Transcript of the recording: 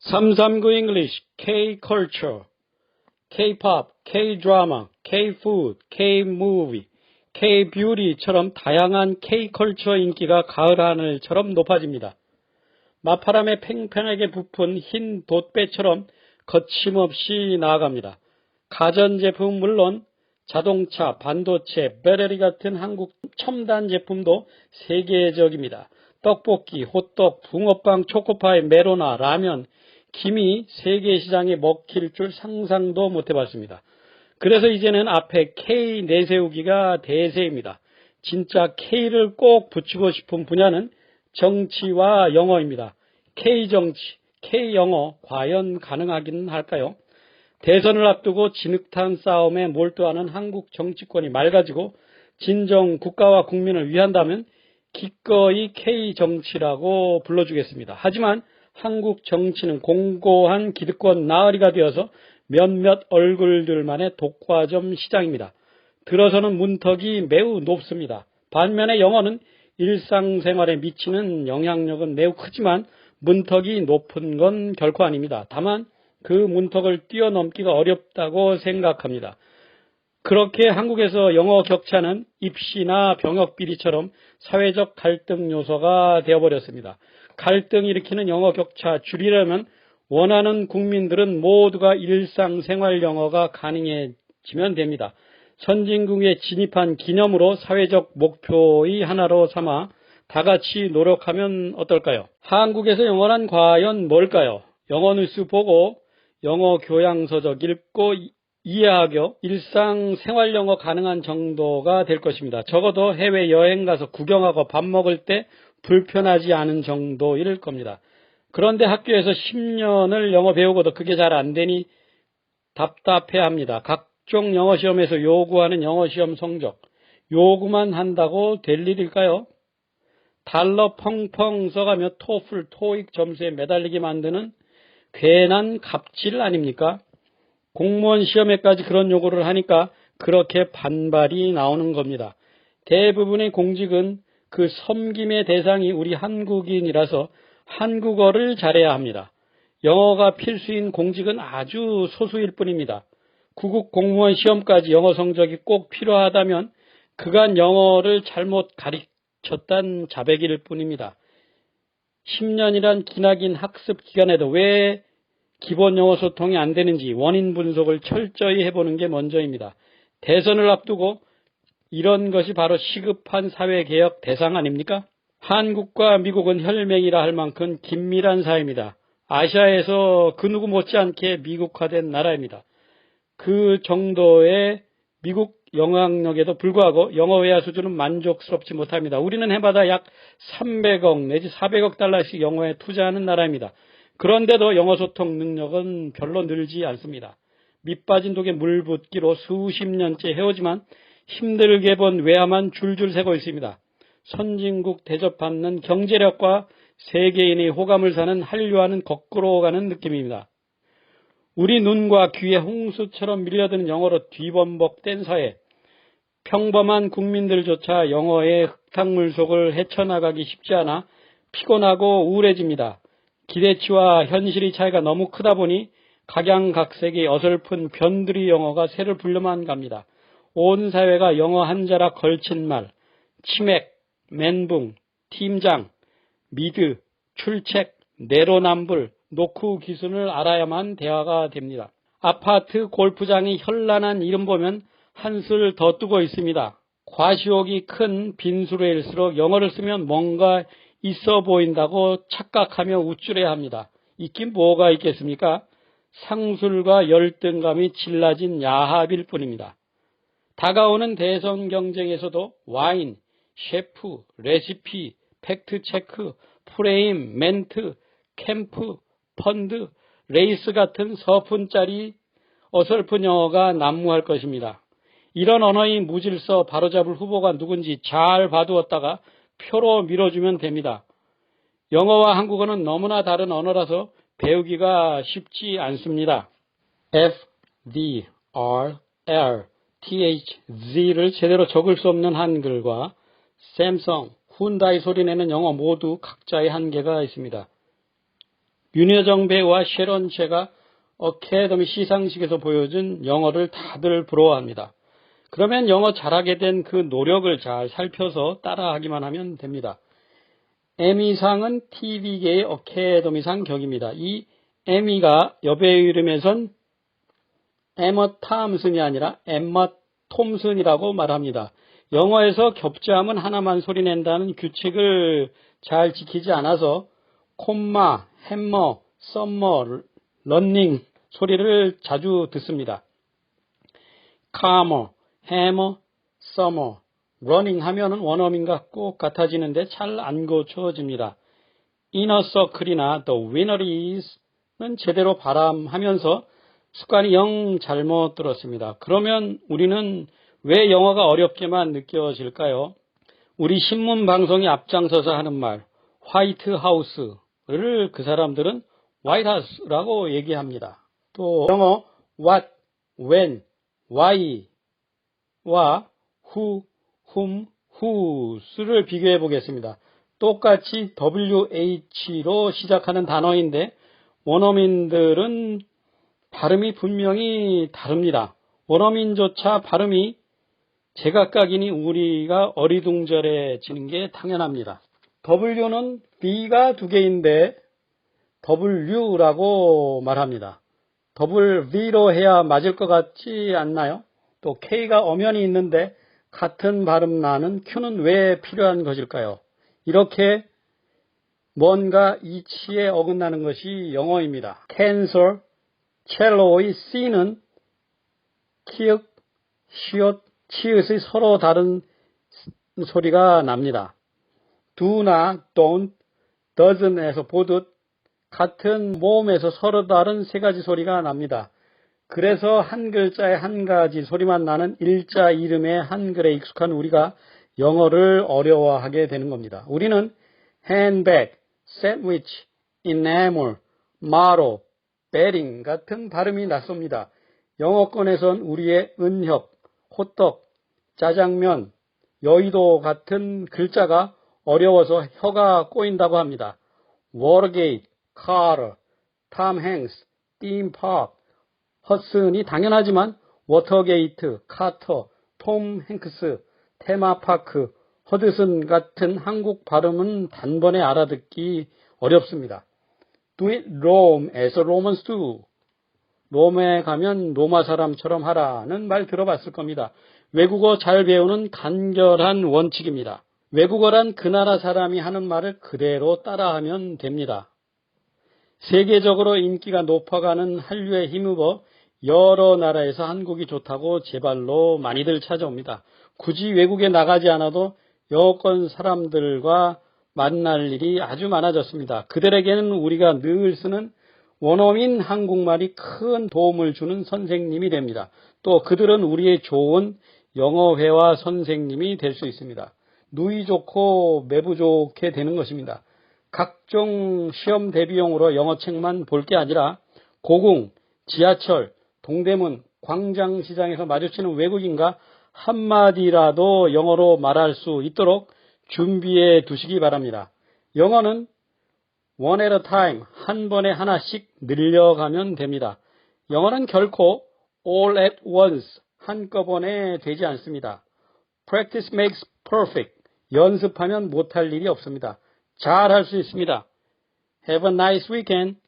339 English, K-culture, K-pop, K-drama, K-food, K-movie, K-beauty처럼 다양한 K-culture 인기가 가을 하늘처럼 높아집니다. 마파람에 팽팽하게 부푼 흰 돛배처럼 거침없이 나아갑니다. 가전제품 물론 자동차, 반도체, 배터리 같은 한국 첨단 제품도 세계적입니다. 떡볶이, 호떡, 붕어빵, 초코파이, 메로나, 라면, 김이 세계 시장에 먹힐 줄 상상도 못 해봤습니다. 그래서 이제는 앞에 K 내세우기가 대세입니다. 진짜 K를 꼭 붙이고 싶은 분야는 정치와 영어입니다. K정치, K영어 과연 가능하긴 할까요? 대선을 앞두고 진흙탕 싸움에 몰두하는 한국 정치권이 맑아지고 진정 국가와 국민을 위한다면 기꺼이 K정치라고 불러주겠습니다. 하지만 한국 정치는 공고한 기득권 나으리가 되어서 몇몇 얼굴들만의 독과점 시장입니다. 들어서는 문턱이 매우 높습니다. 반면에 영어는 일상생활에 미치는 영향력은 매우 크지만 문턱이 높은 건 결코 아닙니다. 다만 그 문턱을 뛰어넘기가 어렵다고 생각합니다. 그렇게 한국에서 영어 격차는 입시나 병역 비리처럼 사회적 갈등 요소가 되어버렸습니다. 갈등 일으키는 영어 격차 줄이려면 원하는 국민들은 모두가 일상생활 영어가 가능해지면 됩니다. 선진국에 진입한 기념으로 사회적 목표의 하나로 삼아 다 같이 노력하면 어떨까요? 한국에서 영어란 과연 뭘까요? 영어 뉴스 보고 영어 교양서적 읽고 이해하며 일상생활 영어 가능한 정도가 될 것입니다. 적어도 해외여행 가서 구경하고 밥 먹을 때 불편하지 않은 정도일 겁니다. 그런데 학교에서 10년을 영어 배우고도 그게 잘 안 되니 답답해합니다. 각종 영어 시험에서 요구하는 영어 시험 성적, 요구만 한다고 될 일일까요? 달러 펑펑 써가며 토플, 토익 점수에 매달리게 만드는 괜한 갑질 아닙니까? 공무원 시험에까지 그런 요구를 하니까 그렇게 반발이 나오는 겁니다. 대부분의 공직은 그 섬김의 대상이 우리 한국인이라서 한국어를 잘해야 합니다. 영어가 필수인 공직은 아주 소수일 뿐입니다. 구급 공무원 시험까지 영어 성적이 꼭 필요하다면 그간 영어를 잘못 가르쳤단 자백일 뿐입니다. 10년이란 기나긴 학습 기간에도 왜 기본 영어 소통이 안 되는지 원인 분석을 철저히 해보는 게 먼저입니다. 대선을 앞두고 이런 것이 바로 시급한 사회개혁 대상 아닙니까? 한국과 미국은 혈맹이라 할 만큼 긴밀한 사이입니다. 아시아에서 그 누구 못지않게 미국화된 나라입니다. 그 정도의 미국 영향력에도 불구하고 영어 회화 수준은 만족스럽지 못합니다. 우리는 해마다 약 300억 내지 400억 달러씩 영어에 투자하는 나라입니다. 그런데도 영어 소통 능력은 별로 늘지 않습니다. 밑빠진 독에 물 붓기로 수십 년째 해오지만 힘들게 본 외화만 줄줄 새고 있습니다. 선진국 대접받는 경제력과 세계인의 호감을 사는 한류와는 거꾸로 가는 느낌입니다. 우리 눈과 귀에 홍수처럼 밀려드는 영어로 뒤범벅된 사회, 평범한 국민들조차 영어의 흙탕물 속을 헤쳐나가기 쉽지 않아 피곤하고 우울해집니다. 기대치와 현실의 차이가 너무 크다 보니 각양각색의 어설픈 변두리 영어가 새를 불려만 갑니다. 온 사회가 영어 한자락 걸친 말, 치맥, 멘붕, 팀장, 미드, 출첵, 내로남불, 노크 기순을 알아야만 대화가 됩니다. 아파트 골프장이 현란한 이름 보면 한술 더 뜨고 있습니다. 과시욕이 큰 빈수레일수록 영어를 쓰면 뭔가 있어 보인다고 착각하며 우쭐해야 합니다. 있긴 뭐가 있겠습니까? 상술과 열등감이 질라진 야합일 뿐입니다. 다가오는 대선 경쟁에서도 와인, 셰프, 레시피, 팩트체크, 프레임, 멘트, 캠프, 펀드, 레이스 같은 서푼짜리 어설픈 영어가 난무할 것입니다. 이런 언어의 무질서 바로잡을 후보가 누군지 잘 봐두었다가 표로 밀어주면 됩니다. 영어와 한국어는 너무나 다른 언어라서 배우기가 쉽지 않습니다. F, D, R, L, T, H, Z를 제대로 적을 수 없는 한글과 샘성, 훈다이 소리내는 영어 모두 각자의 한계가 있습니다. 윤여정 배우와 셰런 제가 어카데미 시상식에서 보여준 영어를 다들 부러워합니다. 그러면 영어 잘하게 된 그 노력을 잘 살펴서 따라하기만 하면 됩니다. 에미상은 TV계의 어카데미상 격입니다. 이 에미가 여배우 이름에선 에머 탐슨이 아니라 엠마 톰슨이라고 말합니다. 영어에서 겹자음은 하나만 소리낸다는 규칙을 잘 지키지 않아서 콤마, 햄머, 썸머, 런닝 소리를 자주 듣습니다. 카머, 해머, 서머, 러닝 하면은 원어민과 꼭 같아지는데 잘 안 고쳐집니다. 이너서클이나 The Winner Is는 제대로 발음하면서 습관이 영 잘못 들었습니다. 그러면 우리는 왜 영어가 어렵게만 느껴질까요? 우리 신문 방송이 앞장서서 하는 말, 화이트 하우스를 그 사람들은 화이트 하우스라고 얘기합니다. 또 영어 what, when, why와 who, whom, whose를 비교해 보겠습니다. 똑같이 WH로 시작하는 단어인데 원어민들은 발음이 분명히 다릅니다. 원어민조차 발음이 제각각이니 우리가 어리둥절해지는 게 당연합니다. W는 B가 두 개인데 W라고 말합니다. WV로 해야 맞을 것 같지 않나요? 또 K가 엄연히 있는데 같은 발음 나는 Q는 왜 필요한 것일까요? 이렇게 뭔가 이치에 어긋나는 것이 영어입니다. 캔서, 첼로의 C는 키읔, 시옷, 치읓이 서로 다른 소리가 납니다. do나 don't, doesn'에서 보듯 같은 모음에서 서로 다른 세 가지 소리가 납니다. 그래서 한 글자에 한 가지 소리만 나는 일자 이름의 한글에 익숙한 우리가 영어를 어려워하게 되는 겁니다. 우리는 handbag, sandwich, enamel, motto, bedding 같은 발음이 낯섭니다. 영어권에선 우리의 은협, 호떡, 짜장면, 여의도 같은 글자가 어려워서 혀가 꼬인다고 합니다. 워터게이트, 카터, 톰 행스, థీమ్ 파크, 허슨이 당연하지만 워터게이트, 카터, 톰 행크스, 테마파크, 허드슨 같은 한국 발음은 단번에 알아듣기 어렵습니다. Do it Rome as a Romans do. 롬에 가면 로마 사람처럼 하라는 말 들어봤을 겁니다. 외국어 잘 배우는 간결한 원칙입니다. 외국어란 그 나라 사람이 하는 말을 그대로 따라하면 됩니다. 세계적으로 인기가 높아가는 한류에 힘입어 여러 나라에서 한국이 좋다고 제 발로 많이들 찾아옵니다. 굳이 외국에 나가지 않아도 여권 사람들과 만날 일이 아주 많아졌습니다. 그들에게는 우리가 늘 쓰는 원어민 한국말이 큰 도움을 주는 선생님이 됩니다. 또 그들은 우리의 좋은 영어회화 선생님이 될 수 있습니다. 누이 좋고 매부 좋게 되는 것입니다. 각종 시험 대비용으로 영어책만 볼 게 아니라 고궁, 지하철, 동대문, 광장시장에서 마주치는 외국인과 한마디라도 영어로 말할 수 있도록 준비해 두시기 바랍니다. 영어는 one at a time, 한 번에 하나씩 늘려가면 됩니다. 영어는 결코 all at once, 한꺼번에 되지 않습니다. Practice makes perfect, 연습하면 못할 일이 없습니다. 잘 할 수 있습니다. Have a nice weekend.